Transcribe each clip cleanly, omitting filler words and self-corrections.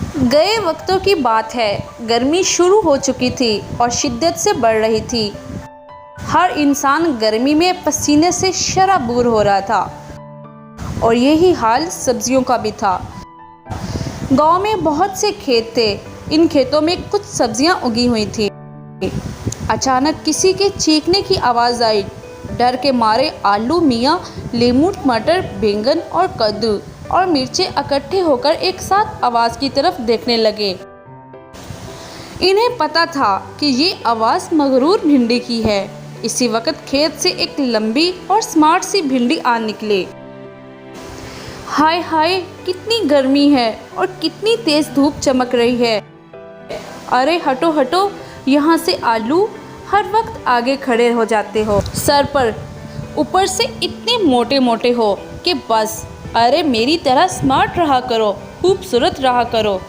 गए वक्तों की बात है, गर्मी शुरू हो चुकी थी और शिद्दत से बढ़ रही थी। हर इंसान गर्मी में पसीने से शराबूर हो रहा था और यही हाल सब्जियों का भी था। गांव में बहुत से खेत थे। इन खेतों में कुछ सब्जियां उगी हुई थी। अचानक किसी के चीखने की आवाज़ आई। डर के मारे आलू मियाँ लीमू मटर बैंगन और कद्दू और मिर्चें इकट्ठे होकर एक साथ आवाज़ की तरफ देखने लगे। इन्हें पता था कि ये आवाज़ मगरूर भिंडी की है। इसी वक्त खेत से एक लंबी और स्मार्ट सी भिंडी आ निकले। हाय हाय, कितनी गर्मी है और कितनी तेज़ धूप चमक रही है। अरे हटो हटो, यहाँ से आलू हर वक्त आगे खड़े हो जाते हो सर पर, ऊपर से इतने मोटे मोटे हो कि बस। अरे मेरी तरह स्मार्ट रहा करो, खूबसूरत रहा करो।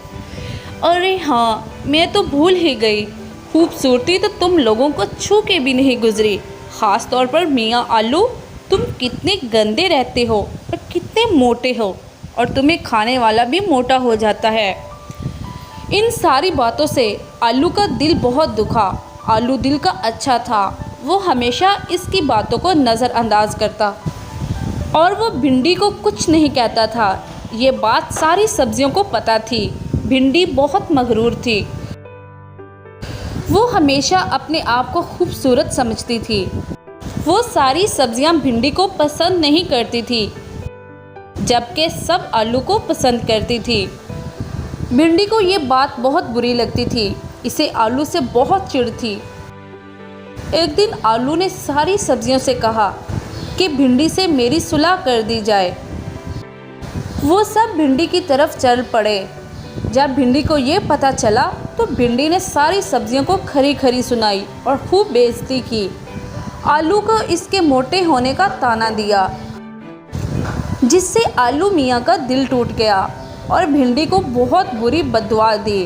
अरे हाँ, मैं तो भूल ही गई, खूबसूरती तो तुम लोगों को छू के भी नहीं गुजरी। ख़ास तौर पर मियाँ आलू, तुम कितने गंदे रहते हो और कितने मोटे हो, और तुम्हें खाने वाला भी मोटा हो जाता है। इन सारी बातों से आलू का दिल बहुत दुखा। आलू दिल का अच्छा था, वो हमेशा इसकी बातों को नज़रअंदाज करता और वो भिंडी को कुछ नहीं कहता था। ये बात सारी सब्जियों को पता थी। भिंडी बहुत मगरूर थी। वो हमेशा अपने आप को खूबसूरत समझती थी। वो सारी सब्जियां भिंडी को पसंद नहीं करती थी, जबकि सब आलू को पसंद करती थी। भिंडी को ये बात बहुत बुरी लगती थी। इसे आलू से बहुत चिढ़ थी। एक दिन आलू ने सारी सब्जियों से कहा कि भिंडी से मेरी सुलह कर दी जाए। वो सब भिंडी की तरफ चल पड़े। जब भिंडी को ये पता चला तो भिंडी ने सारी सब्जियों को खरी खरी सुनाई और खूब बेइज्जती की। आलू को इसके मोटे होने का ताना दिया, जिससे आलू मियाँ का दिल टूट गया और भिंडी को बहुत बुरी बद्दुआ दी।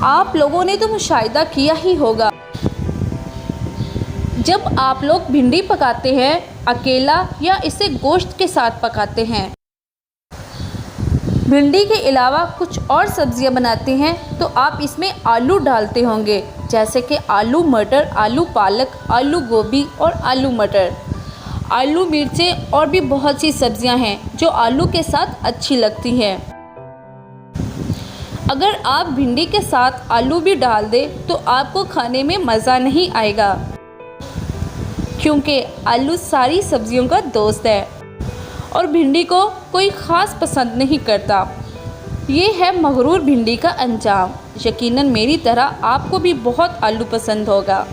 आप लोगों ने तो मुशाहिदा किया ही होगा, जब आप लोग भिंडी पकाते हैं अकेला या इसे गोश्त के साथ पकाते हैं, भिंडी के अलावा कुछ और सब्जियां बनाते हैं तो आप इसमें आलू डालते होंगे, जैसे कि आलू मटर, आलू पालक, आलू गोभी और आलू मटर, आलू मिर्चें और भी बहुत सी सब्जियां हैं जो आलू के साथ अच्छी लगती हैं। अगर आप भिंडी के साथ आलू भी डाल दें तो आपको खाने में मज़ा नहीं आएगा, क्योंकि आलू सारी सब्जियों का दोस्त है और भिंडी को कोई ख़ास पसंद नहीं करता। ये है मगरूर भिंडी का अंजाम। यकीनन मेरी तरह आपको भी बहुत आलू पसंद होगा।